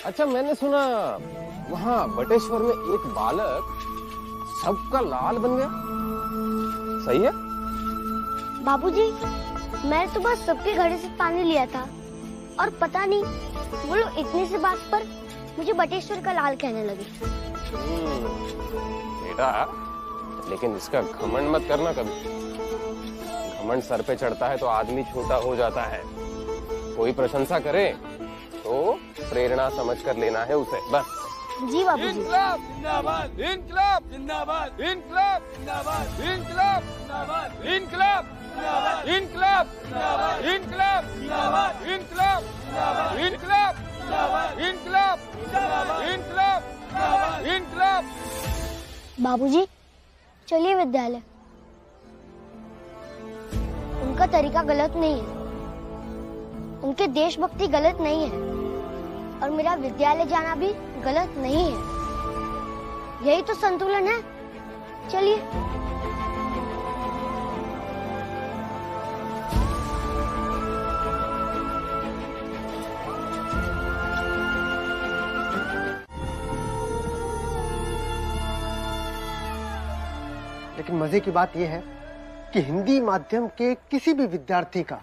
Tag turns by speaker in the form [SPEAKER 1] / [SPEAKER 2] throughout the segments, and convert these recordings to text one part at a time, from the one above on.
[SPEAKER 1] अच्छा, मैंने सुना वहां बटेश्वर में एक बालक सबका लाल बन गया, सही है?
[SPEAKER 2] बाबूजी, मैं तो बस सबके घड़े से पानी लिया था और पता नहीं वो लोग इतनी सी बात पर मुझे बटेश्वर का लाल कहने लगे।
[SPEAKER 1] बेटा, लेकिन इसका घमंड मत करना कभी। घमंड सर पे चढ़ता है तो आदमी छोटा हो जाता है। कोई प्रशंसा करे तो प्रेरणा समझ कर लेना है उसे, बस।
[SPEAKER 2] जी बाबूजी।
[SPEAKER 3] इनकलाब जिंदाबाद, इनकलाब जिंदाबाद, इनकलाब जिंदाबाद, इनकलाब जिंदाबाद, इनकलाब जिंदाबाद, इनकलाब जिंदाबाद, इनकलाब जिंदाबाद, इनकलाब जिंदाबाद, इनकलाब जिंदाबाद, इनकलाब जिंदाबाद, इनकलाब जिंदाबाद, इनकलाब।
[SPEAKER 2] बाबूजी, चलिए विद्यालय। उनका तरीका गलत नहीं है, उनके देशभक्ति गलत नहीं है और मेरा विद्यालय जाना भी गलत नहीं है। यही तो संतुलन है। चलिए।
[SPEAKER 4] लेकिन मजे की बात यह है कि हिंदी माध्यम के किसी भी विद्यार्थी का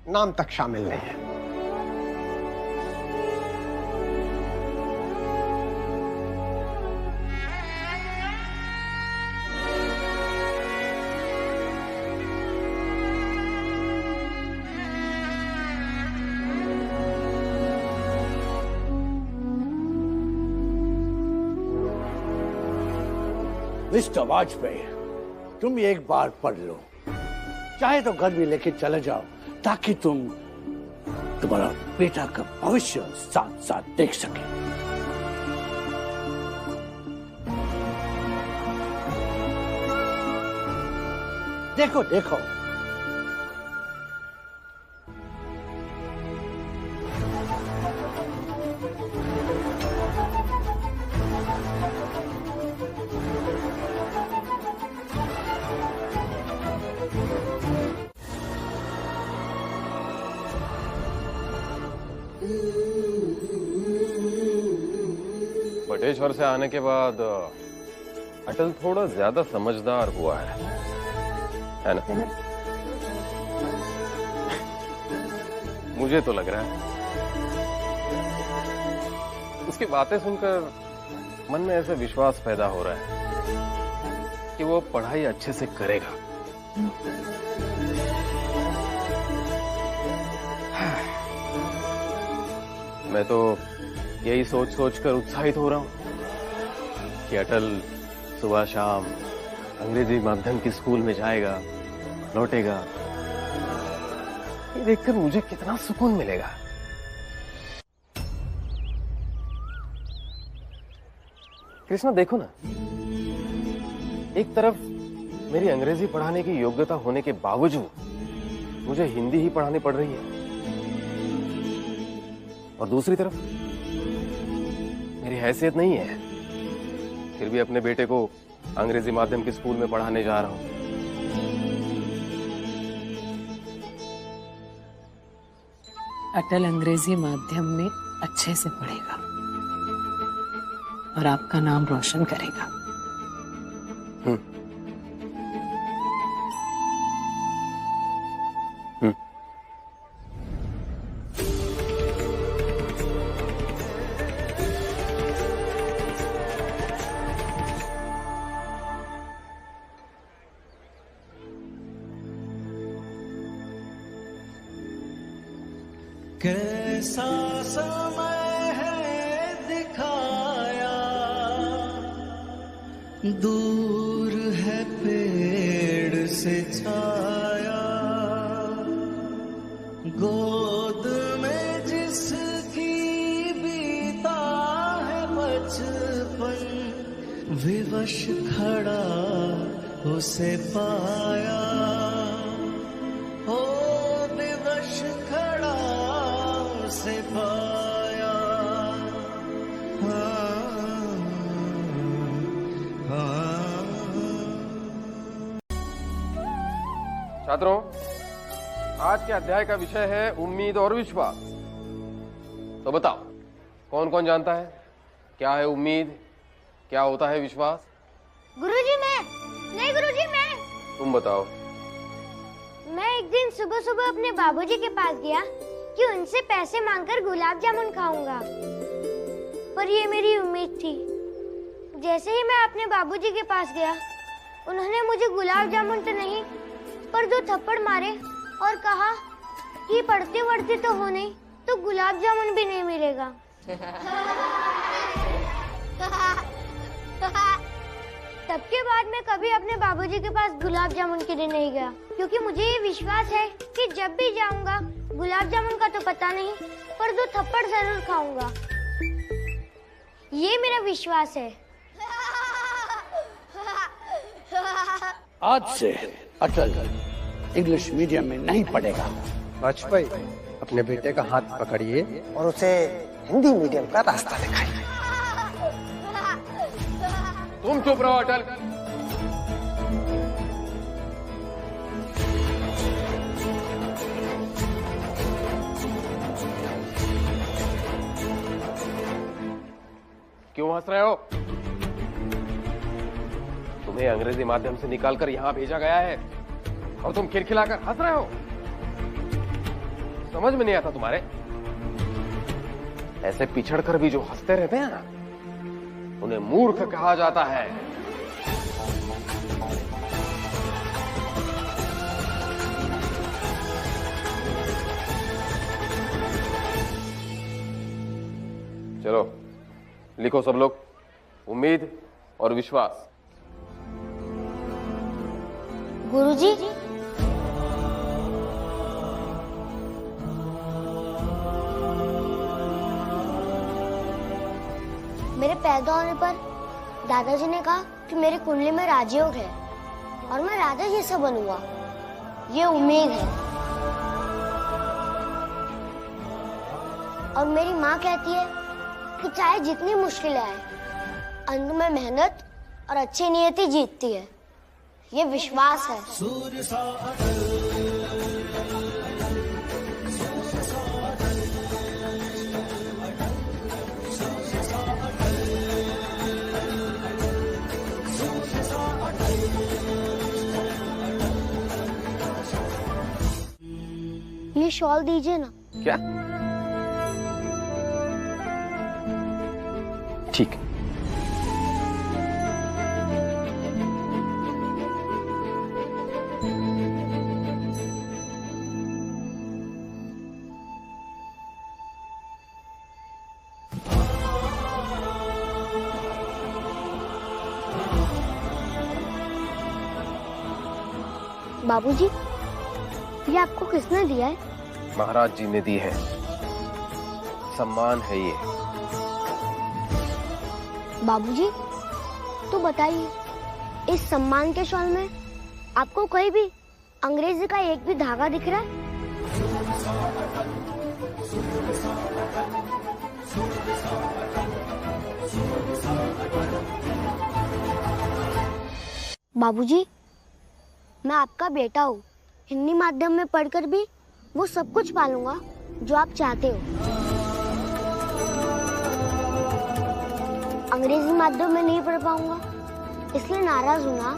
[SPEAKER 4] नाम तक शामिल नहीं है।
[SPEAKER 5] मिस्टर वाजपेयी, तुम एक बार पढ़ लो, चाहे तो घर भी लेके चले जाओ, ताकि तुम्हारा बेटा का भविष्य साथ साथ देख सके। देखो देखो,
[SPEAKER 1] बटेश्वर से आने के बाद अटल थोड़ा ज्यादा समझदार हुआ है ना? मुझे तो लग रहा है। उसकी बातें सुनकर मन में ऐसे विश्वास पैदा हो रहा है कि वो पढ़ाई अच्छे से करेगा। मैं तो यही सोच सोच कर उत्साहित हो रहा हूं कि अटल सुबह शाम अंग्रेजी माध्यम की स्कूल में जाएगा, लौटेगा। ये देखकर मुझे कितना सुकून मिलेगा। कृष्णा, देखो ना, एक तरफ मेरी अंग्रेजी पढ़ाने की योग्यता होने के बावजूद मुझे हिंदी ही पढ़ानी पड़ रही है, और दूसरी तरफ मेरी हैसियत नहीं है, फिर भी अपने बेटे को अंग्रेजी माध्यम के स्कूल में पढ़ाने जा रहा हूं।
[SPEAKER 6] अटल अंग्रेजी माध्यम में अच्छे से पढ़ेगा और आपका नाम रोशन करेगा।
[SPEAKER 7] कैसा समय है दिखाया, दूर है पेड़ से छाया, गोद में जिसकी बीता है बचपन, विवश खड़ा उसे पाया, ओ विवश खड़ा उसे पाया।
[SPEAKER 1] छात्रों, आज के अध्याय का विषय है उम्मीद और विश्वास। तो बताओ, कौन कौन जानता है क्या है उम्मीद, क्या होता है विश्वास?
[SPEAKER 2] गुरुजी मैं। नहीं गुरुजी मैं।
[SPEAKER 1] तुम बताओ।
[SPEAKER 2] मैं एक दिन सुबह सुबह अपने बाबूजी के पास गया कि उनसे पैसे मांगकर गुलाब जामुन खाऊंगा, पर ये मेरी उम्मीद थी। जैसे ही मैं अपने बाबूजी के पास गया, उन्होंने मुझे गुलाब जामुन तो नहीं पर 2 थप्पड़ मारे और कहा कि पढ़ते वढ़ते तो हो नहीं तो गुलाब जामुन भी नहीं मिलेगा। तब के बाद मैं कभी अपने बाबूजी के पास गुलाब जामुन के लिए नहीं गया, क्योंकि मुझे ये विश्वास है कि जब भी जाऊंगा गुलाब जामुन का तो पता नहीं पर 2 थप्पड़ जरूर खाऊंगा। ये मेरा विश्वास है।
[SPEAKER 5] आज से अटल इंग्लिश मीडियम में नहीं पढ़ेगा।
[SPEAKER 4] वाजपेयी, अपने बेटे का हाथ पकड़िए और उसे हिंदी मीडियम का रास्ता दिखाइए।
[SPEAKER 1] तुम चुप रहो अटल। क्यों हंस रहे हो? तुम्हें अंग्रेजी माध्यम से निकालकर यहां भेजा गया है और तुम खिलखिलाकर हंस रहे हो। समझ में नहीं आता तुम्हारे? ऐसे पिछड़कर भी जो हंसते रहते हैं ना, उन्हें मूर्ख कहा जाता है। चलो लिखो सब लोग, उम्मीद और विश्वास।
[SPEAKER 2] गुरुजी, मेरे पैदा होने पर दादाजी ने कहा कि मेरी कुंडली में राजयोग है और मैं राजा जैसा बनूंगा। ये उम्मीद है। और मेरी माँ कहती है कि चाहे जितनी मुश्किलें आए, अंत में मेहनत और अच्छी नियति जीतती है। ये विश्वास है। ये शॉल दीजिए ना।
[SPEAKER 1] क्या? ठीक।
[SPEAKER 2] बाबूजी, ये आपको किसने दिया है?
[SPEAKER 1] महाराज जी ने दी है। सम्मान है ये।
[SPEAKER 2] बाबूजी, तो बताइए, इस सम्मान के शॉल में आपको कहीं भी अंग्रेजी का एक भी धागा दिख रहा है? बाबूजी, मैं आपका बेटा हूँ। हिंदी माध्यम में पढ़कर भी वो सब कुछ पालूंगा जो आप चाहते हो। अंग्रेजी माध्यम में नहीं पढ़ पाऊंगा, इसलिए नाराज हूं ना।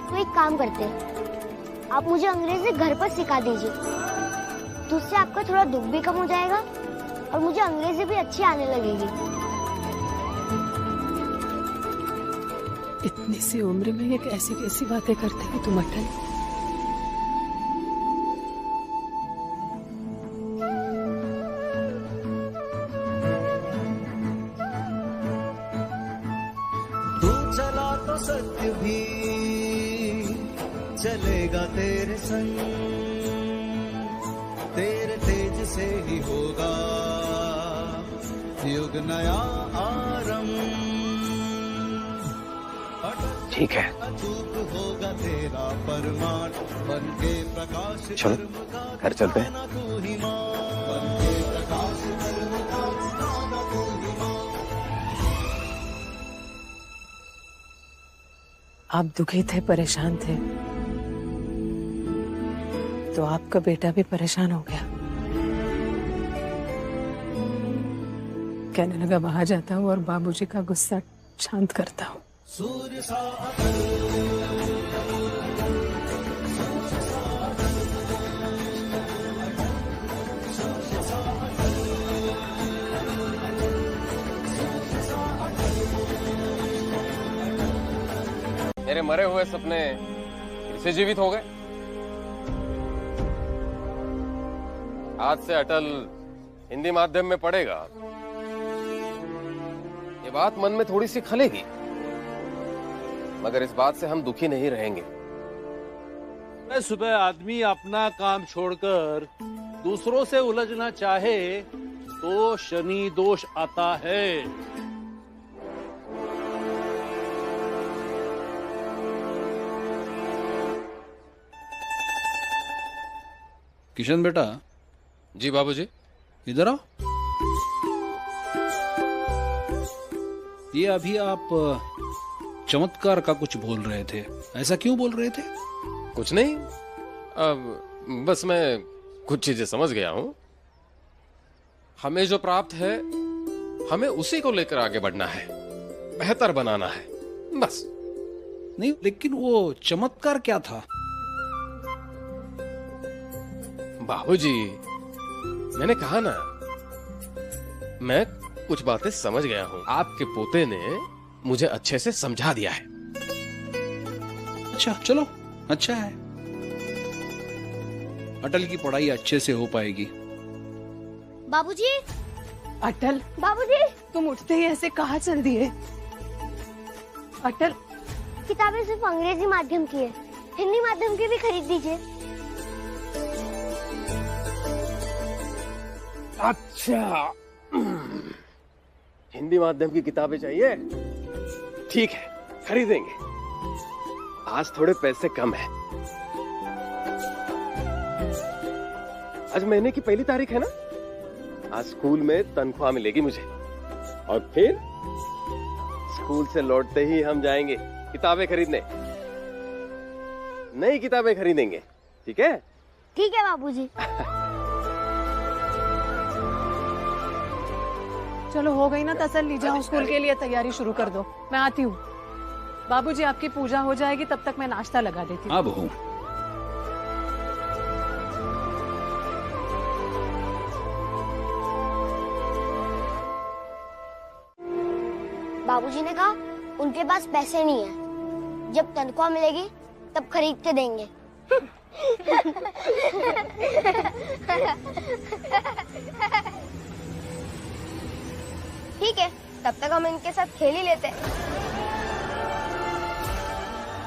[SPEAKER 2] तो एक काम करते हैं, आप मुझे अंग्रेजी घर पर सिखा दीजिए, तो उससे आपका थोड़ा दुख भी कम हो जाएगा और मुझे अंग्रेजी भी अच्छी आने लगेगी।
[SPEAKER 6] इतनी सी उम्र में ये कैसी कैसी बातें करते हैं तुम अटल।
[SPEAKER 7] तू चला तो सत्य भी चलेगा तेरे संग, तेरे तेज से ही होगा युग नया आरंभ।
[SPEAKER 1] ठीक है,
[SPEAKER 7] होगा तेरा परमाण, बन के प्रकाश
[SPEAKER 1] चलो घर चलते हैं।
[SPEAKER 6] आप दुखी थे, परेशान थे, तो आपका बेटा भी परेशान हो गया। कहने लगा वहां जाता हूँ और बाबूजी का गुस्सा शांत करता हूँ।
[SPEAKER 1] मेरे मरे हुए सपने फिर से जीवित हो गए। आज से अटल हिंदी माध्यम में पढ़ेगा, ये बात मन में थोड़ी सी खलेगी, मगर इस बात से हम दुखी नहीं रहेंगे।
[SPEAKER 5] सुबह आदमी अपना काम छोड़कर दूसरों से उलझना चाहे तो शनि दोष आता है।
[SPEAKER 8] किशन बेटा।
[SPEAKER 1] जी बाबूजी।
[SPEAKER 8] इधर आओ। ये अभी आप चमत्कार का कुछ बोल रहे थे, ऐसा क्यों बोल रहे थे?
[SPEAKER 1] कुछ नहीं, अब बस मैं कुछ चीजें समझ गया हूं। हमें जो प्राप्त है हमें उसी को लेकर आगे बढ़ना है, बेहतर बनाना है, बस।
[SPEAKER 8] नहीं, लेकिन वो चमत्कार क्या था?
[SPEAKER 1] बाबूजी, मैंने कहा ना, मैं कुछ बातें समझ गया हूं। आपके पोते ने मुझे अच्छे से समझा दिया है।
[SPEAKER 8] अच्छा, चलो, अच्छा है। अटल की पढ़ाई अच्छे से हो पाएगी।
[SPEAKER 2] बाबूजी,
[SPEAKER 6] अटल,
[SPEAKER 2] बाबूजी,
[SPEAKER 6] तुम उठते ही ऐसे कहाँ चल दिए? अटल,
[SPEAKER 2] किताबें सिर्फ अंग्रेजी माध्यम की है, हिंदी माध्यम की भी खरीद दीजिए।
[SPEAKER 1] अच्छा, हिंदी माध्यम की किताबें चाहिए? ठीक है, खरीदेंगे। आज थोड़े पैसे कम है। आज महीने की 1 तारीख है ना? आज स्कूल में तनख्वाह मिलेगी मुझे, और फिर स्कूल से लौटते ही हम जाएंगे किताबें खरीदने। नई किताबें खरीदेंगे, ठीक है?
[SPEAKER 2] ठीक है बाबूजी।
[SPEAKER 6] चलो हो गई ना तसल्ली, जाओ स्कूल के लिए तैयारी शुरू कर दो। मैं आती हूँ। बाबूजी, आपकी पूजा हो जाएगी, तब तक मैं नाश्ता लगा देती हूँ।
[SPEAKER 8] हाँ बहू।
[SPEAKER 2] बाबूजी ने कहा उनके पास पैसे नहीं है, जब तनख्वाह मिलेगी तब खरीद के देंगे। ठीक है, तब तक हम इनके साथ खेल ही लेते।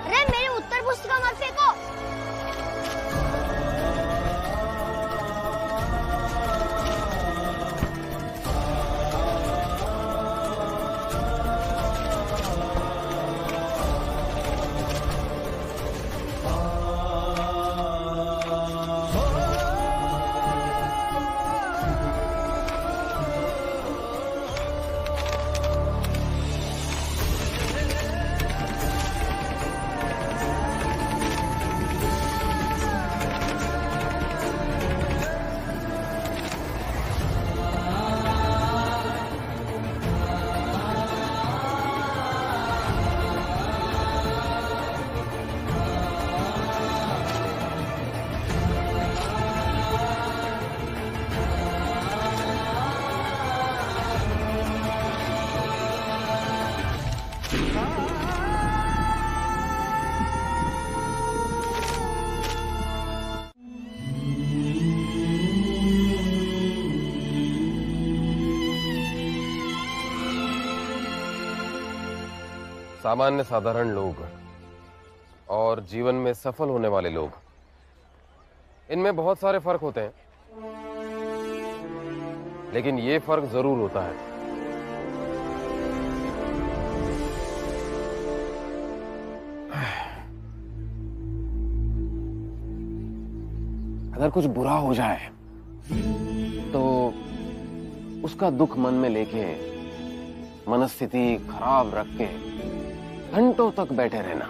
[SPEAKER 2] अरे मेरी उत्तर पुस्तिका मत फेंको।
[SPEAKER 1] सामान्य साधारण लोग और जीवन में सफल होने वाले लोग, इनमें बहुत सारे फर्क होते हैं, लेकिन ये फर्क जरूर होता है। अगर कुछ बुरा हो जाए तो उसका दुख मन में लेके मनस्थिति खराब रख के घंटों तक बैठे रहना,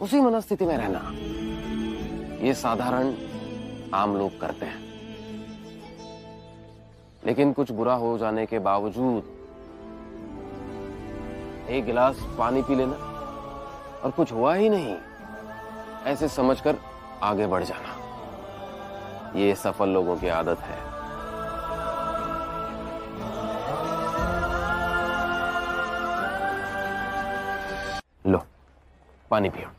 [SPEAKER 1] उसी मनस्थिति में रहना, ये साधारण आम लोग करते हैं, लेकिन कुछ बुरा हो जाने के बावजूद एक गिलास पानी पी लेना और कुछ हुआ ही नहीं ऐसे समझकर आगे बढ़ जाना, ये सफल लोगों की आदत है। लो पानी पियो।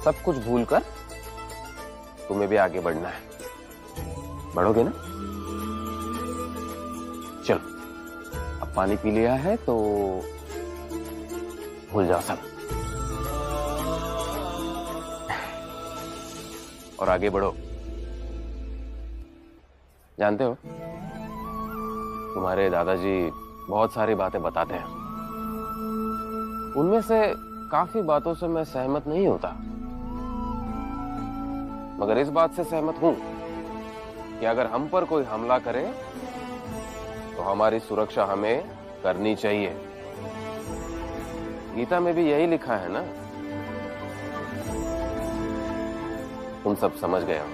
[SPEAKER 1] सब कुछ भूलकर तुम्हें भी आगे बढ़ना है, बढ़ोगे ना? चलो अब पानी पी लिया है तो भूल जाओ सब और आगे बढ़ो। जानते हो, तुम्हारे दादाजी बहुत सारी बातें बताते हैं, उनमें से काफी बातों से मैं सहमत नहीं होता, मगर इस बात से सहमत हूं कि अगर हम पर कोई हमला करे तो हमारी सुरक्षा हमें करनी चाहिए। गीता में भी यही लिखा है ना? तुम सब समझ गए हो।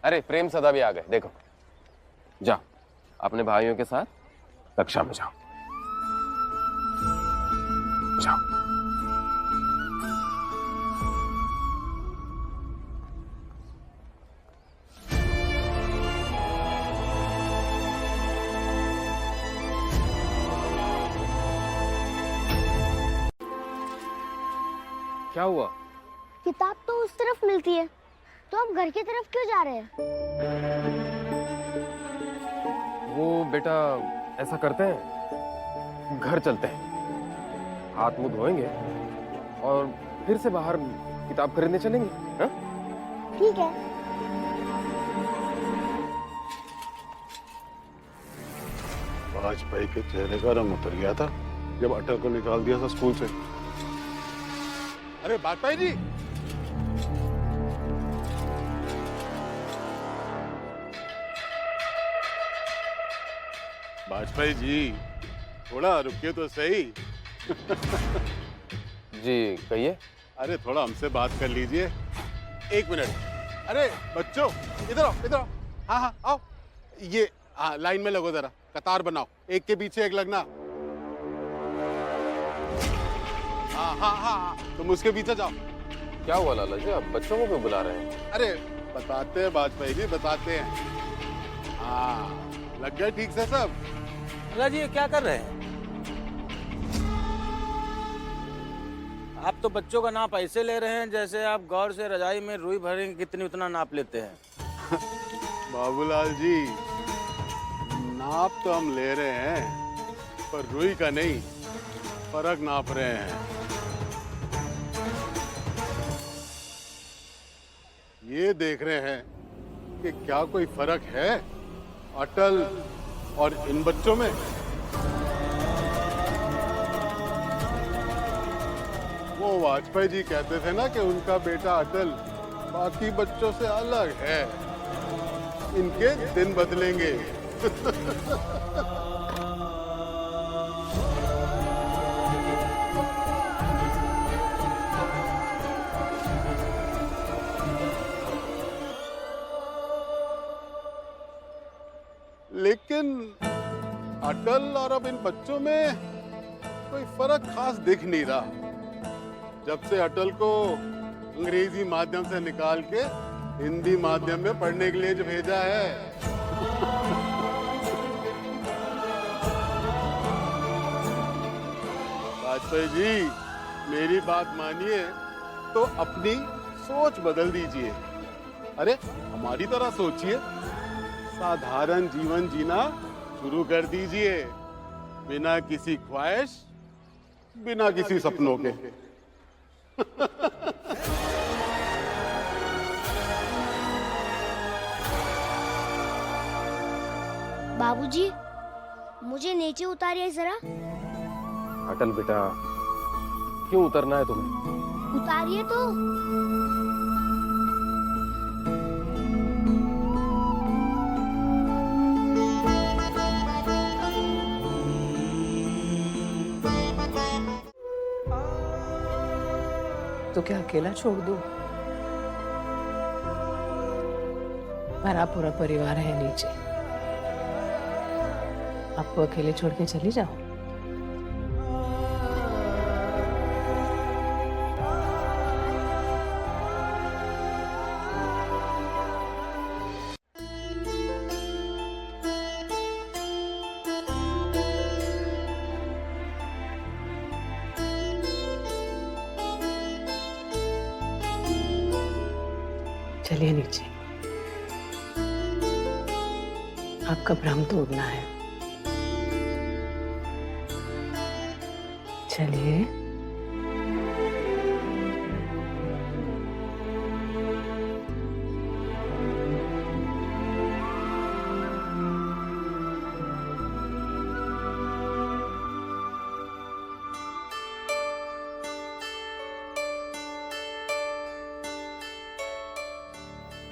[SPEAKER 1] अरे प्रेम सदा भी आ गए, देखो। जाओ अपने भाइयों के साथ कक्षा में जाओ, जाओ। क्या हुआ?
[SPEAKER 2] किताब तो उस तरफ मिलती है, तो हम घर की तरफ क्यों जा रहे हैं?
[SPEAKER 1] वो बेटा ऐसा करते हैं, घर चलते हैं, हाथ मुंह धोएंगे और फिर से बाहर किताब खरीदने चलेंगे। हाँ?
[SPEAKER 2] ठीक है।
[SPEAKER 9] वाजपेयी के चेहरे का रंग उतर गया था जब अटल को निकाल दिया था स्कूल से। अरे वाजपेयी जी, वाजपेयी जी थोड़ा रुकिए तो सही।
[SPEAKER 1] जी कहिए।
[SPEAKER 9] अरे थोड़ा हमसे बात कर लीजिए, 1 मिनट। अरे बच्चों इधर आओ, इधर आओ। हाँ हाँ आओ, ये हाँ लाइन में लगो, जरा कतार बनाओ, एक के पीछे एक लगना। हाँ हाँ हाँ, तुम उसके पीछे जाओ।
[SPEAKER 1] क्या हुआ लाला जी, आप बच्चों को क्यों बुला रहे हैं?
[SPEAKER 9] अरे बताते हैं वाजपेयी जी, बताते हैं। हाँ लग गए ठीक से सब?
[SPEAKER 10] लाला जी ये क्या कर रहे हैं? आप तो बच्चों का नाप ऐसे ले रहे हैं जैसे आप गौर से रजाई में रुई भरेंगे कितनी उतना नाप लेते हैं।
[SPEAKER 9] बाबूलाल जी, नाप तो हम ले रहे हैं पर रुई का नहीं, फर्क नाप रहे हैं। ये देख रहे हैं कि क्या कोई फर्क है अटल और इन बच्चों में? वो वाजपेयी जी कहते थे ना कि उनका बेटा अटल बाकी बच्चों से अलग है, इनके दिन बदलेंगे। लेकिन अटल और अब इन बच्चों में कोई फर्क खास दिख नहीं रहा जब से अटल को अंग्रेजी माध्यम से निकाल के हिंदी माध्यम में पढ़ने के लिए जो भेजा है। वाजपेयी जी मेरी बात मानिए तो अपनी सोच बदल दीजिए। अरे हमारी तरह सोचिए, साधारण जीवन जीना शुरू कर दीजिए, बिना किसी ख्वाहिश, बिना किसी सपनों के।
[SPEAKER 2] बाबूजी, मुझे नीचे उतारिए जरा।
[SPEAKER 1] अटल बेटा, क्यों उतरना है तुम्हें?
[SPEAKER 2] उतारिए तो।
[SPEAKER 6] तो क्या अकेला छोड़ दूं? मेरा पूरा परिवार है नीचे, आपको अकेले छोड़ के चली जाओ? चलिए नीचे, आपका भ्रम तोड़ना है। चलिए।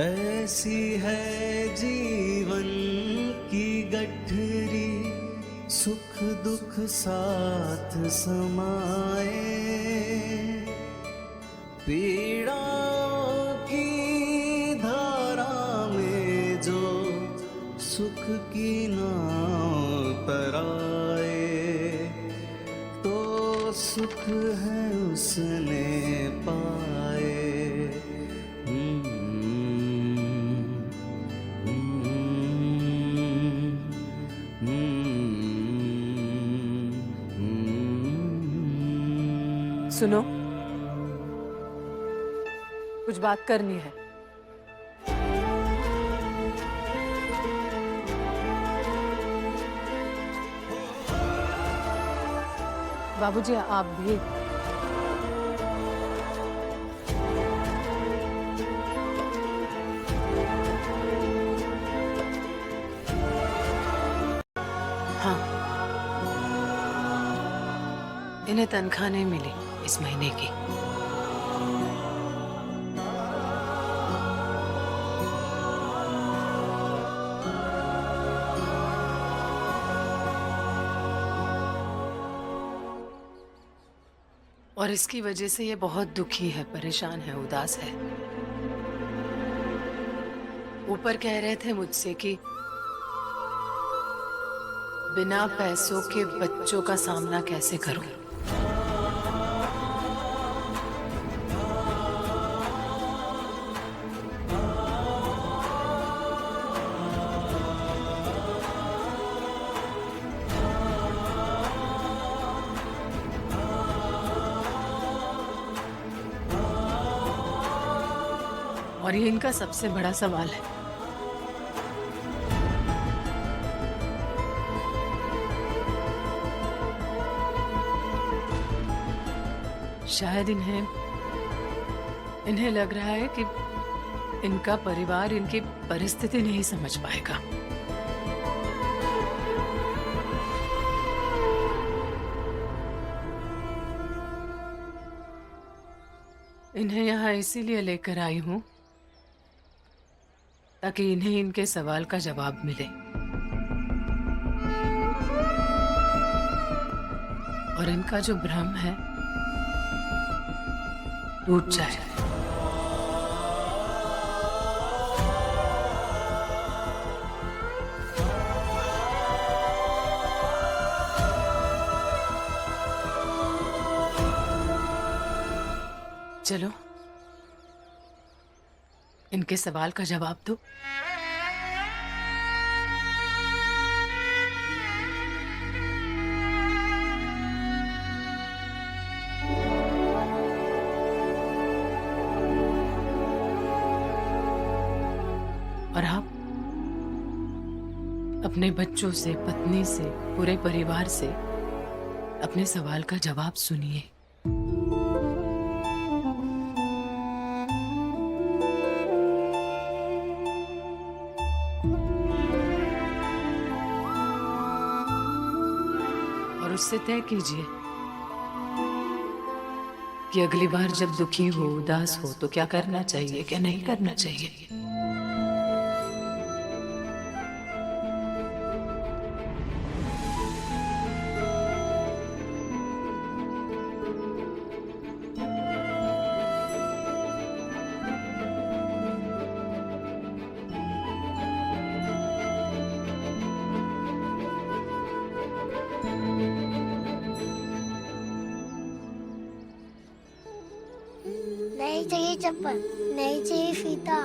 [SPEAKER 7] ऐसी है जीवन की गठरी, सुख दुख साथ समाए, पीड़ाओं की धारा में जो सुख की नाव तराए, तो सुख है उसने पाए।
[SPEAKER 6] सुनो, कुछ बात करनी है। बाबूजी आप भी। हाँ, इन्हें तनख्वाह नहीं मिली इस महीने की। और इसकी वजह से ये बहुत दुखी है, परेशान है, उदास है। ऊपर कह रहे थे मुझसे कि बिना पैसों के बच्चों का सामना कैसे करूं। और ये इनका सबसे बड़ा सवाल है। शायद इन्हें लग रहा है कि इनका परिवार इनकी परिस्थिति नहीं समझ पाएगा। इन्हें यहाँ इसीलिए लेकर आई हूं ताकि इन्हें इनके सवाल का जवाब मिले और इनका जो भ्रम है टूट जाए। चलो इनके सवाल का जवाब दो। और आप अपने बच्चों से, पत्नी से, पूरे परिवार से अपने सवाल का जवाब सुनिए। और उससे तय कीजिए कि अगली बार जब दुखी हो, उदास हो, तो क्या करना चाहिए, क्या नहीं करना चाहिए।
[SPEAKER 2] चप्पल, नहीं चाहिए फीता।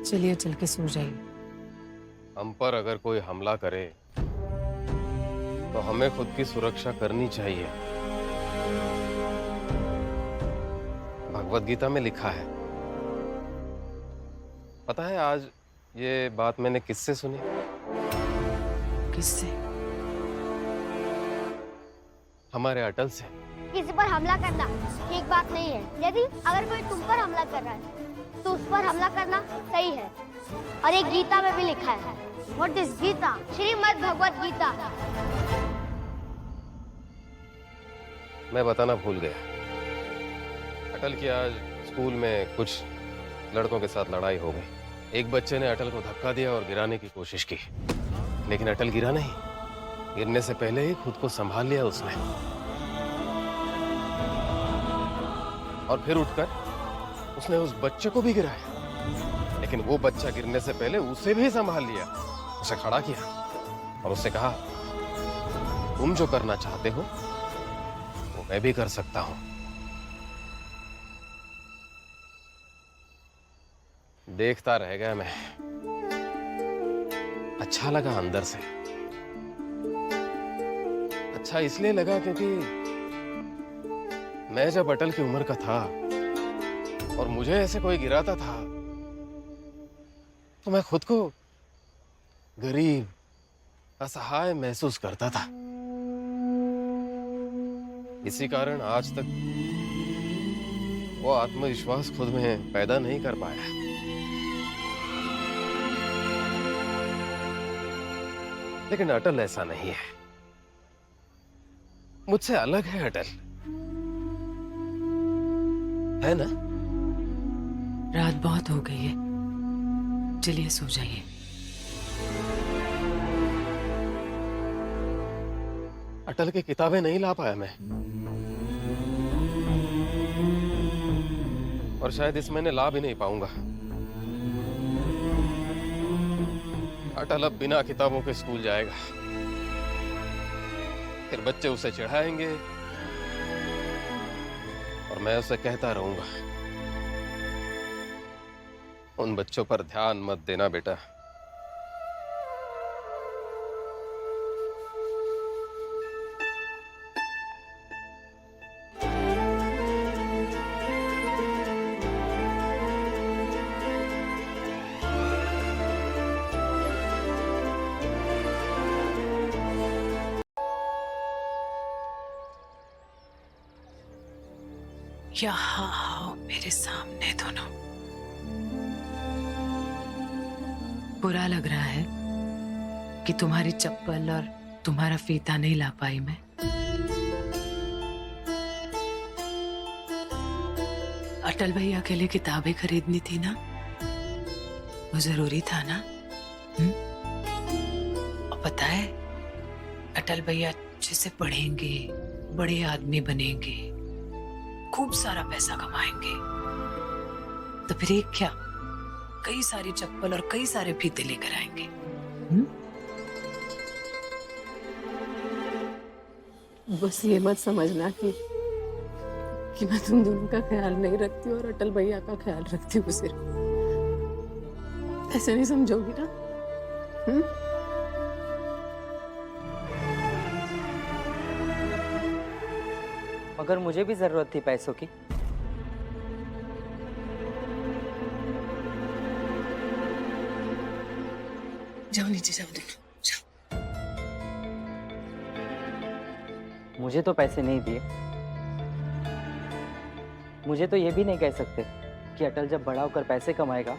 [SPEAKER 6] चलिए चल के सो जाइए।
[SPEAKER 1] हम पर अगर कोई हमला करे तो हमें खुद की सुरक्षा करनी चाहिए। भगवत गीता में लिखा है। पता है आज ये बात मैंने किससे सुनी?
[SPEAKER 6] किससे?
[SPEAKER 1] हमारे अटल से।
[SPEAKER 2] किसी पर हमला करना ठीक बात नहीं है। यदि अगर कोई तुम पर हमला कर रहा है तो उस पर हमला करना सही है। और एक गीता में भी लिखा है। What is Gita? श्रीमद् भगवत गीता।
[SPEAKER 1] मैं बताना भूल गया। अटल की आज स्कूल में कुछ लड़कों के साथ लड़ाई हो गई। एक बच्चे ने अटल को धक्का दिया और गिराने की कोशिश की, लेकिन अटल गिरा नहीं। गिरने से पहले ही खुद को संभाल लिया उसने और फिर उठकर उसने उस बच्चे को भी गिराया, लेकिन वो बच्चा गिरने से पहले उसे भी संभाल लिया, उसे खड़ा किया और उससे कहा, तुम जो करना चाहते हो वो मैं भी कर सकता हूं। देखता रह गया मैं। अच्छा लगा अंदर से। अच्छा इसलिए लगा क्योंकि मैं जब अटल की उम्र का था और मुझे ऐसे कोई गिराता था तो मैं खुद को गरीब, असहाय महसूस करता था। इसी कारण आज तक वो आत्मविश्वास खुद में पैदा नहीं कर पाया। लेकिन अटल ऐसा नहीं है। मुझसे अलग है अटल, है ना?
[SPEAKER 6] रात बहुत हो गई है, चलिए सो जाइए।
[SPEAKER 1] अटल की किताबें नहीं ला पाया मैं, और शायद इस महीने ला भी नहीं पाऊंगा। अटल अब बिना किताबों के स्कूल जाएगा, फिर बच्चे उसे चिढ़ाएंगे और मैं उसे कहता रहूंगा, उन बच्चों पर ध्यान मत देना बेटा।
[SPEAKER 6] यहाँ आओ मेरे सामने दोनों। बुरा लग रहा है कि तुम्हारी चप्पल और तुम्हारा फीता नहीं ला पाई मैं। अटल भैया के लिए किताबें खरीदनी थी ना, वो जरूरी था ना। और पता है अटल भैया अच्छे से पढ़ेंगे, बड़े आदमी बनेंगे, खूब सारा पैसा कमाएंगे, तो फिर एक क्या कई सारी चप्पल और कई सारे फीते लेकर आएंगे। बस ये मत समझना कि मैं तुम दोनों का ख्याल नहीं रखती और अटल भैया का ख्याल रखती हूँ सिर्फ। ऐसे नहीं समझोगी ना?
[SPEAKER 11] मगर मुझे भी जरूरत थी पैसों की।
[SPEAKER 6] जाओ नीचे जाओ, देखो जाओ।
[SPEAKER 11] मुझे तो पैसे नहीं दिए। मुझे तो ये भी नहीं कह सकते कि अटल जब बड़ा होकर पैसे कमाएगा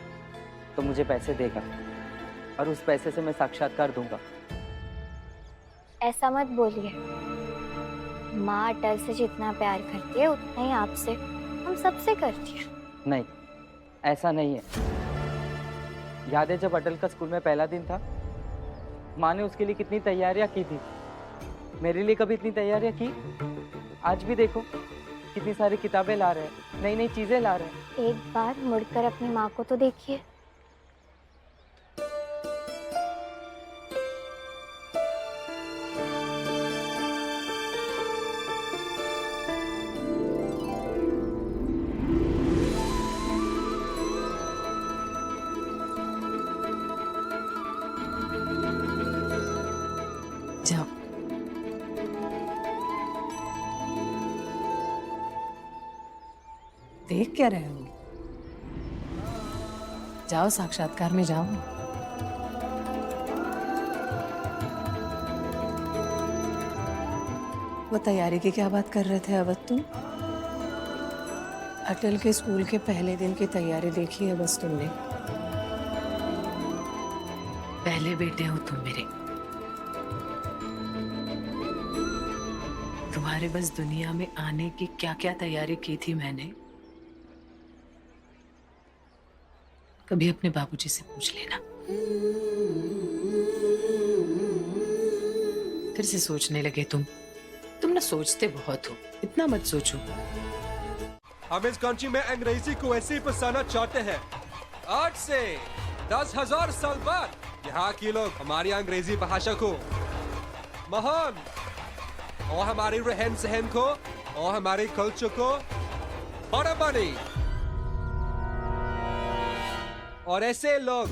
[SPEAKER 11] तो मुझे पैसे देगा और उस पैसे से मैं साक्षात्कार दूंगा।
[SPEAKER 12] ऐसा मत बोलिए। माँ अटल से जितना प्यार करती है उतना ही आपसे हम सबसे करती है।
[SPEAKER 11] नहीं, ऐसा नहीं है। याद है जब अटल का स्कूल में पहला दिन था, माँ ने उसके लिए कितनी तैयारियां की थी। मेरे लिए कभी इतनी तैयारियां की? आज भी देखो कितनी सारी किताबें ला रहे हैं, नई नई चीजें ला रहे हैं।
[SPEAKER 12] एक बार मुड़कर अपनी माँ को तो देखिए।
[SPEAKER 6] जाओ। देख क्या रहे हो? जाओ, साक्षात्कार में जाओ। वो तैयारी की क्या बात कर रहे थे अवध तुम? अटल के स्कूल के पहले दिन की तैयारी देखी है बस तुमने। पहले बेटे हो तुम मेरे। तुम्हारे बस दुनिया में आने की क्या क्या तैयारी की थी मैंने, कभी अपने बाबूजी से पूछ लेना। फिर से सोचने लगे तुम ना सोचते बहुत हो, इतना मत सोचो।
[SPEAKER 13] हम इस कंट्री में अंग्रेजी को ऐसे ही फंसाना चाहते हैं। आज से 10,000 साल बाद यहाँ के लोग हमारी अंग्रेजी भाषा को महान और हमारे रहन सहन को और हमारे कल्चर को बड़ा बने। और ऐसे लोग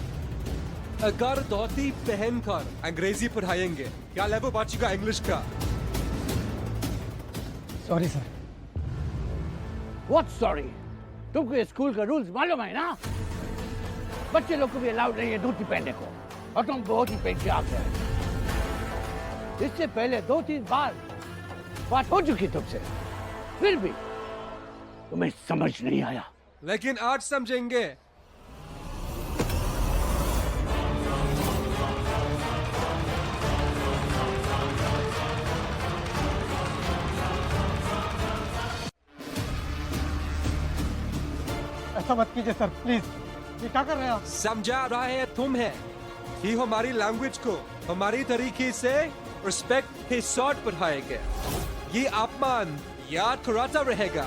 [SPEAKER 13] अगर धोती पहनकर अंग्रेजी पढ़ाएंगे, क्या लेवल बचेगा इंग्लिश का?
[SPEAKER 5] Sorry sir. What sorry? तुमको ये स्कूल का रूल्स मालूम है ना? बच्चे लोग को भी अलाउड नहीं है धोती पहनने को, और तुम बहुत ही पहन के आ गए। इससे पहले 2-3 बार बात हो चुकी तुमसे, फिर भी तुम्हें समझ नहीं आया।
[SPEAKER 13] लेकिन आज समझेंगे।
[SPEAKER 4] ऐसा मत कीजिए सर, प्लीज। ये क्या कर रहे हैं आप?
[SPEAKER 13] समझा रहा है तुम्हें कि हमारी लैंग्वेज को हमारी तरीके से रिस्पेक्ट के साथ पढ़ाएंगे। ये अपमान याद कराता रहेगा।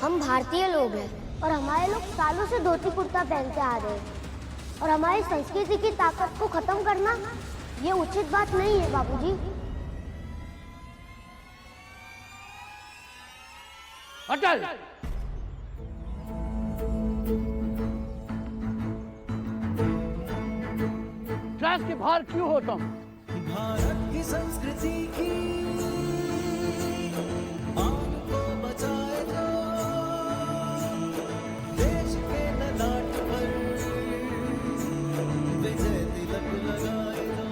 [SPEAKER 2] हम भारतीय लोग हैं और हमारे लोग सालों से धोती कुर्ता पहनते आ रहे हैं, और हमारी संस्कृति की ताकत को खत्म करना ये उचित बात नहीं है बाबूजी।
[SPEAKER 5] अटल, क्लास के बाहर क्यों हो तुम?
[SPEAKER 7] भारत की संस्कृति की आन को बचाए जो, देश के ललाट पर विजय तिलक लगाए जो,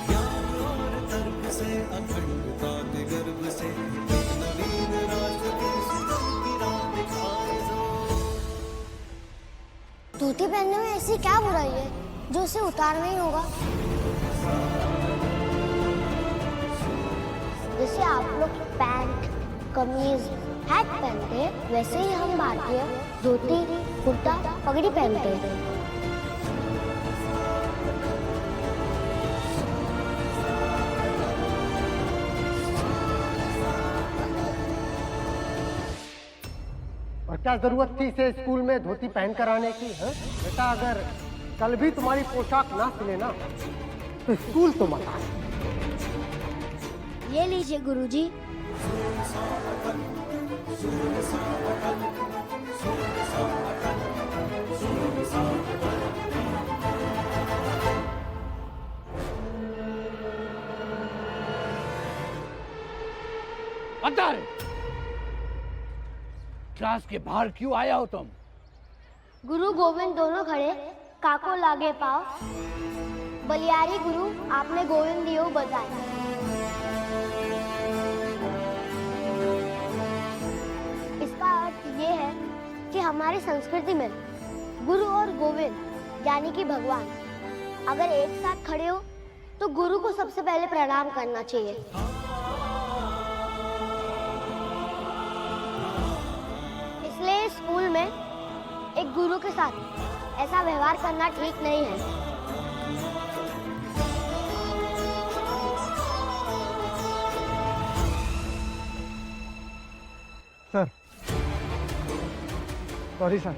[SPEAKER 7] ज्ञान और तर्क से अखंडता के गर्व से एक नवीन राष्ट्र के सुजन की राह दिखाए जो।
[SPEAKER 2] धोती पहनने में ऐसी क्या बुराई है जो उसे उतारना ही होगा? जैसे आप लोग पैंट, कमीज, हैट पहनते हैं, वैसे ही हम भारतीय धोती, कुर्ता, पगड़ी पहनते हैं।
[SPEAKER 4] और क्या जरूरत थी इसे स्कूल में धोती पहन कर आने की? हाँ बेटा, अगर कल भी तुम्हारी पोशाक ना सिले ना तो स्कूल तो मत आए।
[SPEAKER 2] ये लीजिए गुरुजी।
[SPEAKER 5] अतर! क्लास के बाहर क्यों आया हो तुम?
[SPEAKER 2] गुरु गोविंद दोनों खड़े, काको लागे पाओ। बलियारी गुरु आपने गोविंद दियो बताए। इसका अर्थ ये है कि हमारी संस्कृति में गुरु और गोविंद यानी कि भगवान अगर एक साथ खड़े हो तो गुरु को सबसे पहले प्रणाम करना चाहिए। इसलिए स्कूल में एक गुरु के साथ ऐसा व्यवहार करना ठीक नहीं है।
[SPEAKER 4] सर, सॉरी सर,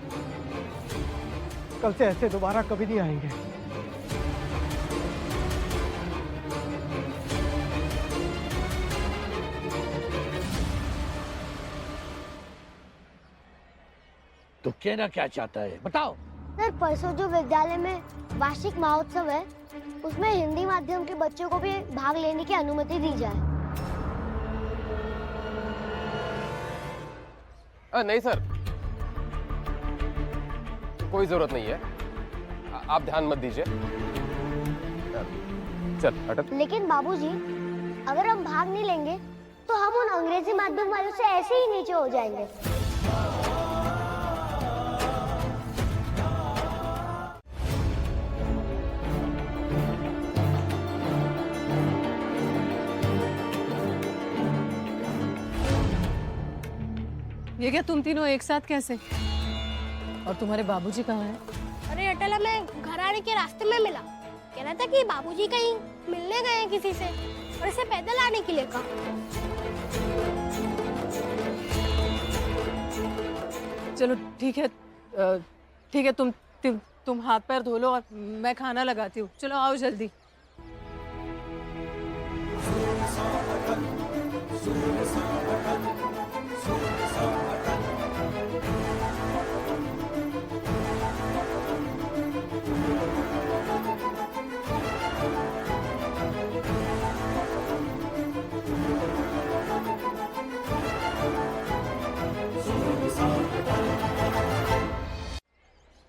[SPEAKER 4] कल से ऐसे दोबारा कभी नहीं आएंगे।
[SPEAKER 5] तो कहना क्या चाहता है बताओ।
[SPEAKER 2] सर, परसों जो विद्यालय में वार्षिक महोत्सव है उसमें हिंदी माध्यम के बच्चों को भी भाग लेने की अनुमति दी जाए।
[SPEAKER 1] नहीं सर, कोई जरूरत नहीं है, आप ध्यान मत दीजिए। चल हट।
[SPEAKER 2] लेकिन बाबूजी, अगर हम भाग नहीं लेंगे तो हम उन अंग्रेजी माध्यम वालों से ऐसे ही नीचे हो जाएंगे।
[SPEAKER 6] ये क्या तुम तीनों एक साथ कैसे? और तुम्हारे बाबूजी कहाँ हैं?
[SPEAKER 2] अरे अटल, हमें घर आने के रास्ते में मिला। कह रहा था कि बाबूजी कहीं मिलने गए हैं किसी से और इसे पैदल आने के लिए कहा।
[SPEAKER 6] चलो ठीक है, ठीक है, तुम हाथ पैर धो लो और मैं खाना लगाती हूँ। चलो आओ जल्दी।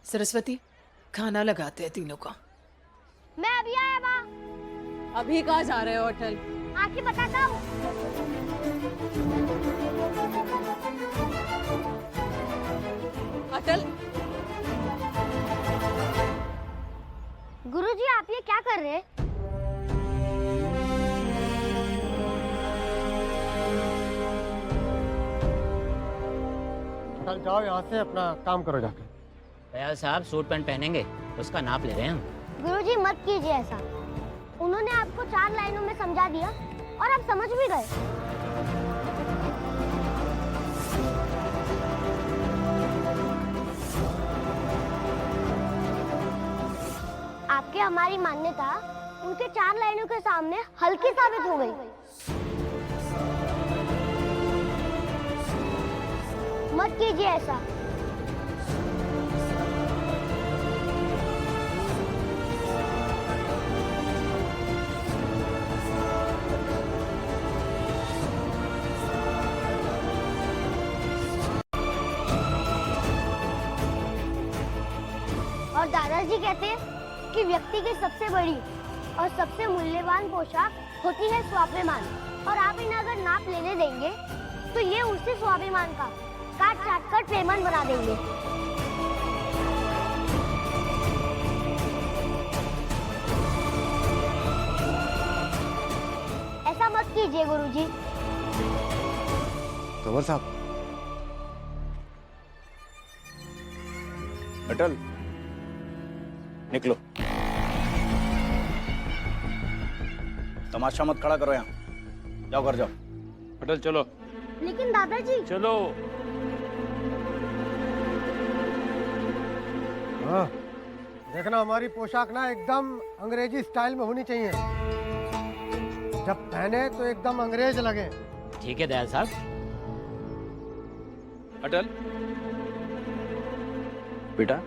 [SPEAKER 6] सरस्वती, खाना लगाते हैं तीनों का।
[SPEAKER 2] मैं अभी आया माँ।
[SPEAKER 6] अभी कहाँ जा रहे हो अटल?
[SPEAKER 2] आके बताता हूँ।
[SPEAKER 6] अटल,
[SPEAKER 2] गुरुजी आप ये क्या कर रहे हैं?
[SPEAKER 4] कल जाओ यहाँ से, अपना काम करो जाकर।
[SPEAKER 14] दयाल साहब सूट पैंट पहनेंगे, उसका नाप ले रहे हैं हम।
[SPEAKER 2] गुरुजी मत कीजिए ऐसा। उन्होंने आपको 4 लाइनों में समझा दिया और आप समझ भी गए। आपके हमारी मान्यता उनके 4 लाइनों के सामने हल्की साबित हो गई। मत कीजिए ऐसा। और दादाजी कहते हैं कि व्यक्ति की सबसे बड़ी और सबसे मूल्यवान पोशाक होती है स्वाभिमान। और आप इन्हें अगर नाप लेने देंगे तो ये उसी स्वाभिमान का काट चाट कर पेमन बना देंगे। ऐसा मत कीजिए गुरुजी।
[SPEAKER 4] कंवर साहब।
[SPEAKER 10] अटल, निकलो। तमाशा मत खड़ा करो यहाँ, जाओ घर जाओ।
[SPEAKER 3] अटल चलो।
[SPEAKER 2] लेकिन दादाजी।
[SPEAKER 3] चलो।
[SPEAKER 4] हाँ, देखना हमारी पोशाक ना एकदम अंग्रेजी स्टाइल में होनी चाहिए। जब पहने तो एकदम अंग्रेज लगे।
[SPEAKER 14] ठीक है दयाल साहब।
[SPEAKER 8] अटल, बेटा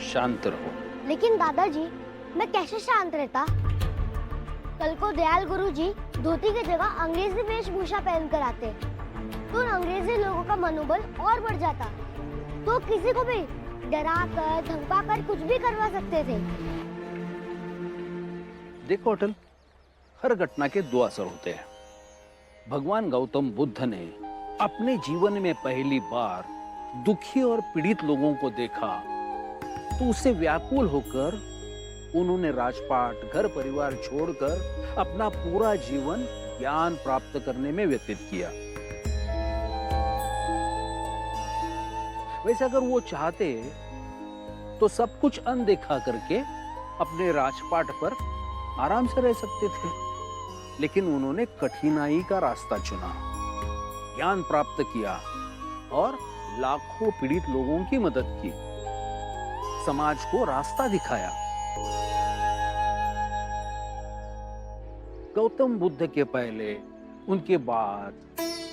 [SPEAKER 8] शांत रहो।
[SPEAKER 2] लेकिन दादाजी, मैं कैसे शांत रहता? कल को दयाल गुरुजी धोती की जगह अंग्रेजी वेशभूषा पहनकर आते तो उन अंग्रेजी लोगों का मनोबल और बढ़ जाता। तो किसी को भी डरा कर धमका कर कुछ भी करवा सकते थे।
[SPEAKER 8] देखो अटल, हर घटना के दो असर होते हैं। भगवान गौतम बुद्ध ने अपने जीवन में पहली बार दुखी और पीड़ित लोगों को देखा तो उससे व्याकुल होकर उन्होंने राजपाट, घर परिवार छोड़कर अपना पूरा जीवन ज्ञान प्राप्त करने में व्यतीत किया। वैसे अगर वो चाहते तो सब कुछ अनदेखा करके अपने राजपाट पर आराम से रह सकते थे, लेकिन उन्होंने कठिनाई का रास्ता चुना, ज्ञान प्राप्त किया और लाखों पीड़ित लोगों की मदद की, समाज को रास्ता दिखाया। गौतम बुद्ध के पहले, उनके बाद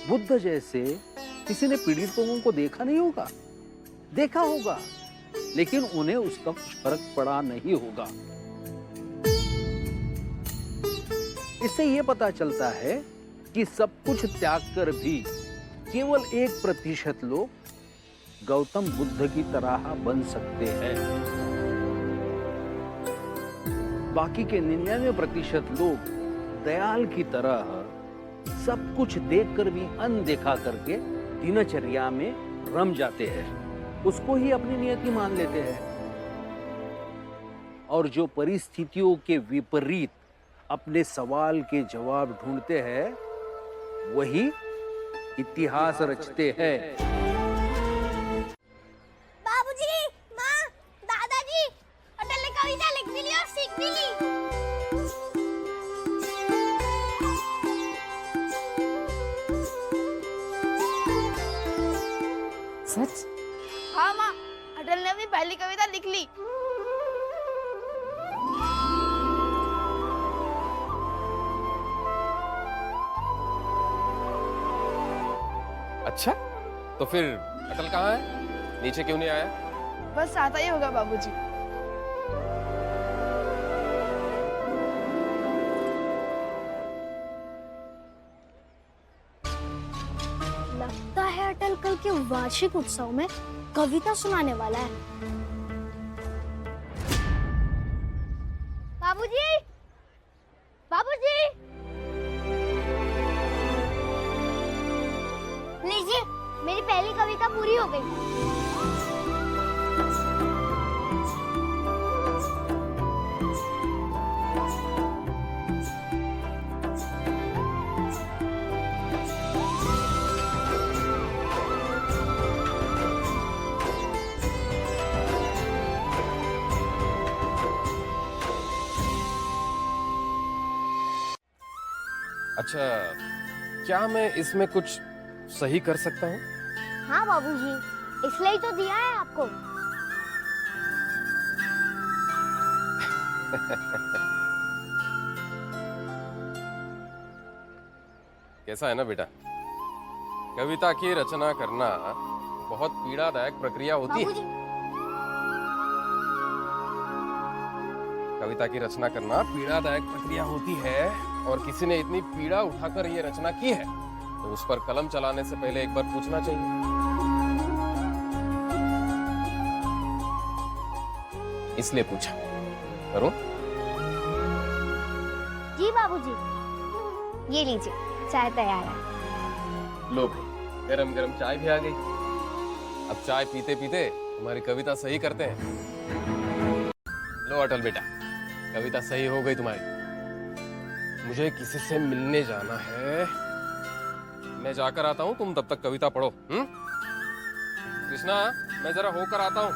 [SPEAKER 8] बुद्ध जैसे किसी ने पीड़ित लोगों को देखा नहीं होगा, देखा होगा, लेकिन उन्हें उसका कुछ फर्क पड़ा नहीं होगा। इससे यह पता चलता है कि सब कुछ त्याग कर भी केवल 1% लोग गौतम बुद्ध की तरह बन सकते हैं। बाकी के 99% लोग दयाल की तरह सब कुछ देखकर भी अनदेखा करके दिनचर्या में रम जाते हैं, उसको ही अपनी नियति मान लेते हैं। और जो परिस्थितियों के विपरीत अपने सवाल के जवाब ढूंढते हैं, वही इतिहास रचते हैं।
[SPEAKER 2] बाबूजी, माँ, दादाजी, अटल ने कविता लिख भी ली और सीख भी ली।
[SPEAKER 12] सच?
[SPEAKER 15] हाँ माँ, अटल ने अपनी पहली कविता लिख ली।
[SPEAKER 1] अच्छा, तो फिर अटल कहाँ है? नीचे क्यों नहीं आया?
[SPEAKER 15] बस आता ही होगा बाबूजी।
[SPEAKER 2] लगता है अटल कल के वार्षिक उत्सव में कविता सुनाने वाला है। बाबूजी, बाबूजी, लीजिए, मेरी पहली कविता पूरी हो गई।
[SPEAKER 1] अच्छा, क्या मैं इसमें कुछ सही कर सकता हूँ?
[SPEAKER 2] हाँ बाबूजी, इसलिए ही तो दिया है आपको।
[SPEAKER 1] कैसा है ना बेटा, कविता की रचना करना बहुत पीड़ादायक प्रक्रिया होती है। कविता की रचना करना पीड़ादायक प्रक्रिया होती है, और किसी ने इतनी पीड़ा उठाकर ये रचना की है तो उस पर कलम चलाने से पहले एक बार पूछना चाहिए। इसलिए पूछा। करूं?
[SPEAKER 2] जी बाबूजी।
[SPEAKER 12] ये लीजिए, चाय तैयार है।
[SPEAKER 1] लो भाई, गरम गरम चाय भी आ गई। अब चाय पीते पीते तुम्हारी कविता सही करते हैं। लो अटल बेटा, कविता सही हो गई तुम्हारी। मुझे किसी से मिलने जाना है, मैं जाकर आता हूँ, तुम तब तक कविता पढ़ो। कृष्णा, मैं जरा होकर आता हूँ।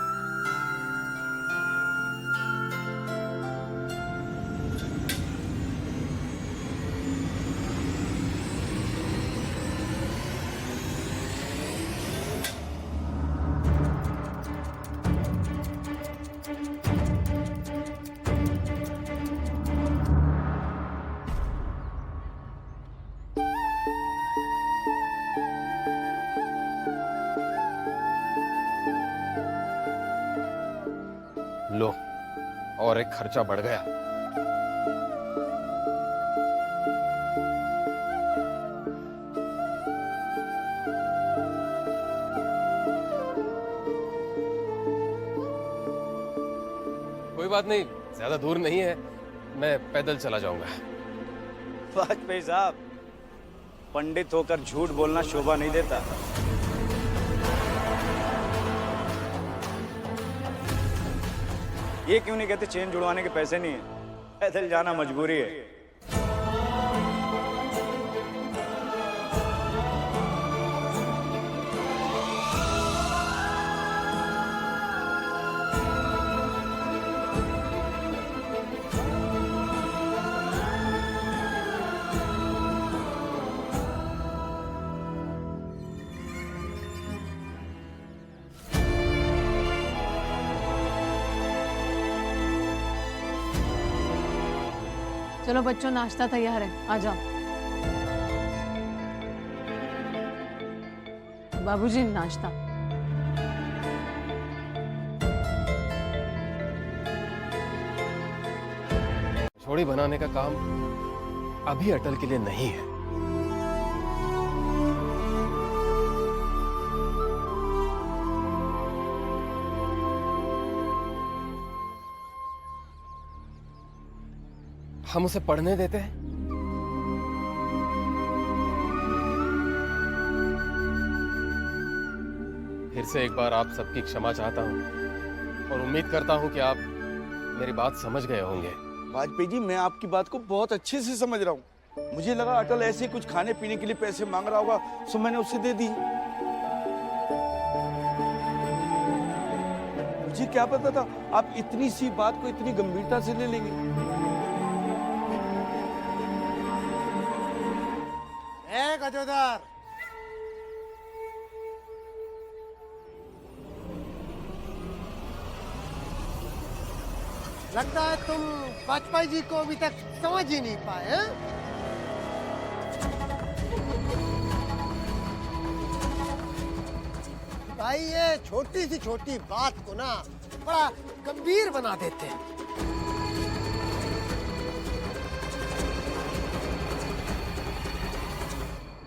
[SPEAKER 1] अरे खर्चा बढ़ गया। कोई बात नहीं, ज्यादा दूर नहीं है, मैं पैदल चला जाऊंगा।
[SPEAKER 10] वाजपेयी साहब, पंडित होकर झूठ बोलना शोभा नहीं देता। ये क्यों नहीं कहते चेन जुड़वाने के पैसे नहीं है, पैदल जाना मजबूरी है।
[SPEAKER 6] चलो बच्चों, नाश्ता तैयार है, आ जाओ। बाबूजी, नाश्ता।
[SPEAKER 1] छोड़ी बनाने का काम अभी अटल के लिए नहीं है। हम उसे पढ़ने देते हैं। फिर से एक बार आप सबकी क्षमा चाहता हूं और उम्मीद करता हूं कि आप मेरी बात समझ गए होंगे।
[SPEAKER 3] वाजपेयी जी, मैं आपकी बात को बहुत अच्छे से समझ रहा हूँ। मुझे लगा अटल ऐसे कुछ खाने पीने के लिए पैसे मांग रहा होगा, तो मैंने उसे दे दी। मुझे क्या पता था आप इतनी सी बात को इतनी गंभीरता से ले लेंगे।
[SPEAKER 4] गजोदर, लगता है तुम वाजपेयी जी को अभी तक समझ ही नहीं पाए हैं? भाई ये छोटी सी छोटी बात को ना बड़ा गंभीर बना देते हैं।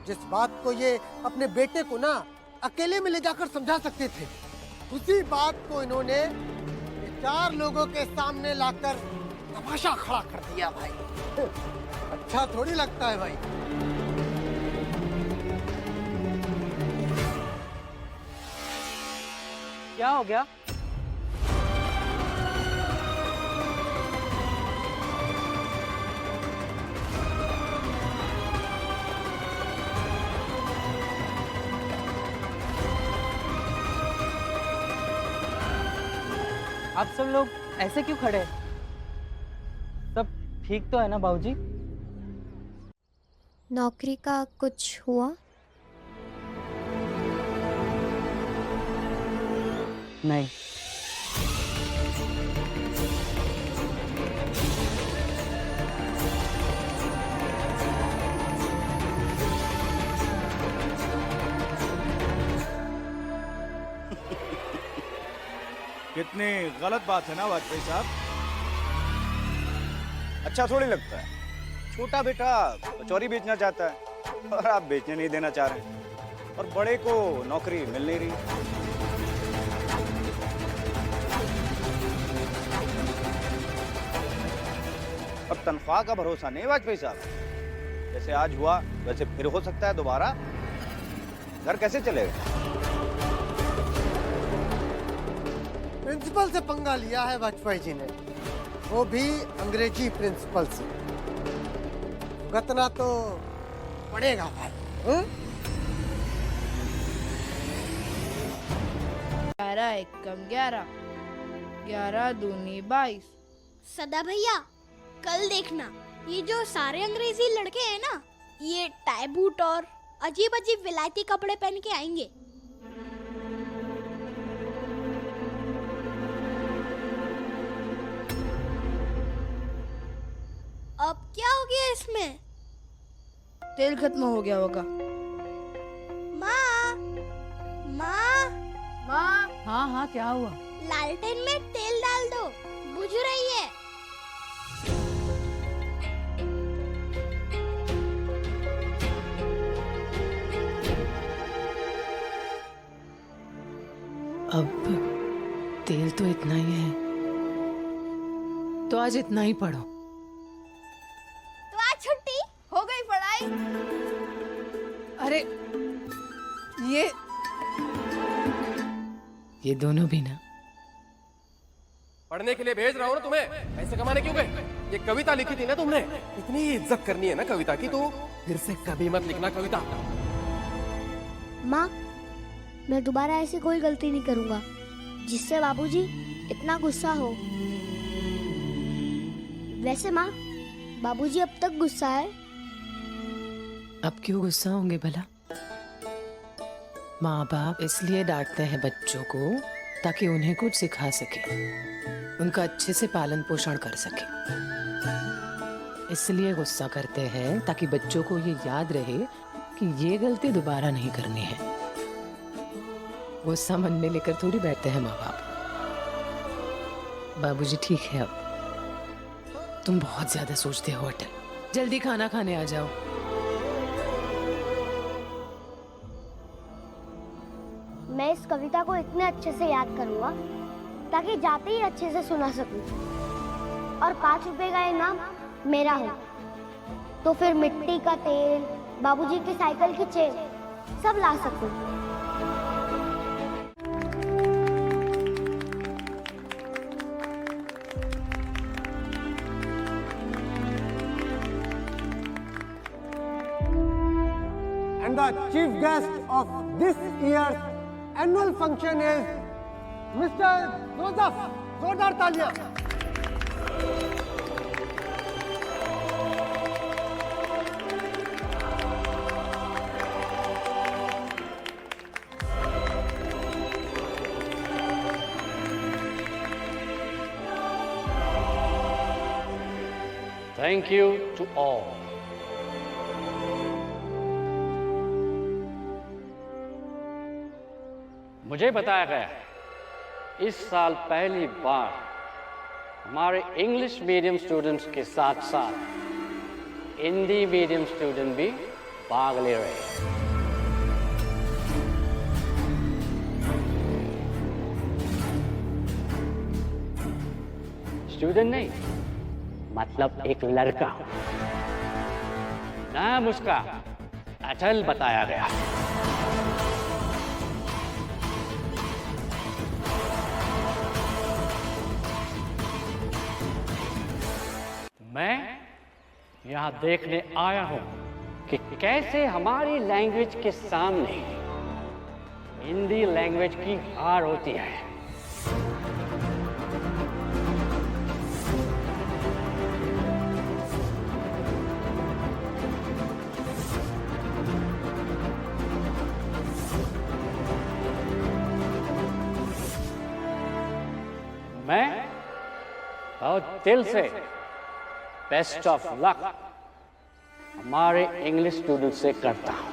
[SPEAKER 4] जिस बात को ये अपने बेटे को ना अकेले में ले जाकर समझा सकते थे, उसी बात को इन्होंने 4 लोगों के सामने लाकर तमाशा खड़ा कर दिया भाई। अच्छा थोड़ी लगता है भाई।
[SPEAKER 11] क्या हो गया? आप सब लोग ऐसे क्यों खड़े हैं? सब ठीक तो है ना बाबूजी?
[SPEAKER 12] नौकरी का कुछ हुआ?
[SPEAKER 11] नहीं।
[SPEAKER 10] कितनी गलत बात है ना वाजपेयी साहब। अच्छा थोड़ी लगता है, छोटा बेटा कचौरी बेचना चाहता है और आप बेचने नहीं देना चाह रहे, और बड़े को नौकरी मिल नहीं रही। अब तनख्वाह का भरोसा नहीं वाजपेयी साहब। जैसे आज हुआ वैसे फिर हो सकता है दोबारा। घर कैसे चलेगा?
[SPEAKER 4] प्रिंसिपल से पंगा लिया है वाजपेयी जी ने, वो भी अंग्रेजी प्रिंसिपल से। भुगतना तो पड़ेगा भाई।
[SPEAKER 15] 11 एकम 11, 11 दूनी 22।
[SPEAKER 2] सदा भैया, कल देखना ये जो सारे अंग्रेजी लड़के हैं ना, ये टाई बूट और अजीब अजीब विलायती कपड़े पहन के आएंगे। अब क्या हो गया इसमें?
[SPEAKER 15] तेल खत्म हो गया होगा।
[SPEAKER 2] माँ, माँ,
[SPEAKER 6] माँ। हाँ हाँ, क्या हुआ?
[SPEAKER 2] लालटेन में तेल डाल दो, बुझ रही है।
[SPEAKER 6] अब तेल तो इतना ही है, तो आज इतना ही पढ़ो।
[SPEAKER 15] तो आज छुट्टी हो गई पढ़ाई।
[SPEAKER 6] अरे ये दोनों भी ना।
[SPEAKER 1] पढ़ने के लिए भेज रहा हूँ ना तुम्हें, पैसे कमाने क्यों गए? ये कविता लिखी थी ना तुमने, इतनी इज्जत करनी है ना कविता की, तो फिर से कभी मत लिखना कविता।
[SPEAKER 2] माँ, मैं दोबारा ऐसी कोई गलती नहीं करूंगा जिससे बाबूजी इतना गुस्सा हो। वैसे माँ, बाबूजी अब तक गुस्सा है।
[SPEAKER 6] अब क्यों गुस्सा होंगे भला? माँ बाप इसलिए डांटते हैं बच्चों को ताकि उन्हें कुछ सिखा सके, उनका अच्छे से पालन पोषण कर सके। इसलिए गुस्सा करते हैं ताकि बच्चों को ये याद रहे कि ये गलती दोबारा नहीं करनी है। गुस्सा मन में लेकर थोड़ी बैठते हैं माँ बाप। बाबूजी ठीक है, अब तुम बहुत ज्यादा सोचते हो अटल। जल्दी खाना खाने आ जाओ।
[SPEAKER 2] मैं इस कविता को इतने अच्छे से याद करूंगा ताकि जाते ही अच्छे से सुना सकूं, और 5 रुपए का इनाम मेरा हो। तो फिर मिट्टी का तेल, बाबूजी की साइकिल की चेन सब ला सकूं।
[SPEAKER 4] And the chief guest of this year's annual function is Mr. Joseph. जोरदार तालियां।
[SPEAKER 5] Thank you to all. मुझे बताया गया है इस साल पहली बार हमारे इंग्लिश मीडियम स्टूडेंट्स के साथ साथ हिंदी मीडियम स्टूडेंट भी भाग ले रहे हैं। स्टूडेंट नहीं, मतलब एक लड़का। नाम उसका अटल बताया गया। मैं यहाँ देखने आया हूँ कि कैसे हमारी लैंग्वेज के सामने हिंदी लैंग्वेज की हार होती है। मैं बहुत दिल से बेस्ट ऑफ लक हमारे इंग्लिश स्टूडेंट से करता हूं।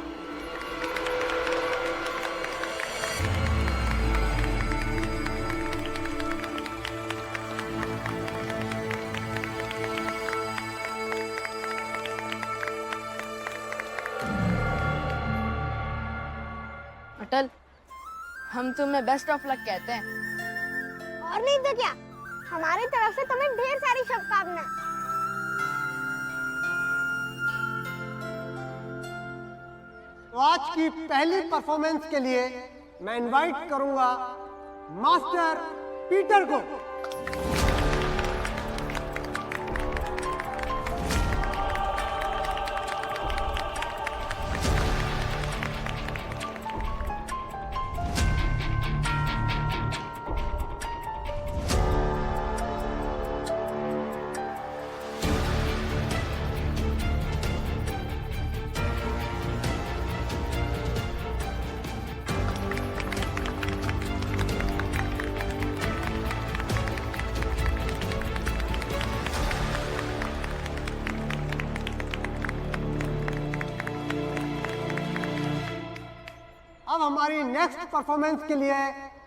[SPEAKER 15] अटल, हम तुम्हें बेस्ट ऑफ लक कहते हैं।
[SPEAKER 2] और नहीं तो क्या, हमारी तरफ से तुम्हें ढेर सारी शुभकामनाएं।
[SPEAKER 4] तो आज की पहली परफॉर्मेंस के लिए मैं इनवाइट करूंगा मास्टर पीटर को। अब हमारी नेक्स्ट परफॉर्मेंस के लिए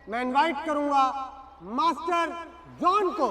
[SPEAKER 4] मैं इनवाइट करूंगा मास्टर जॉन को।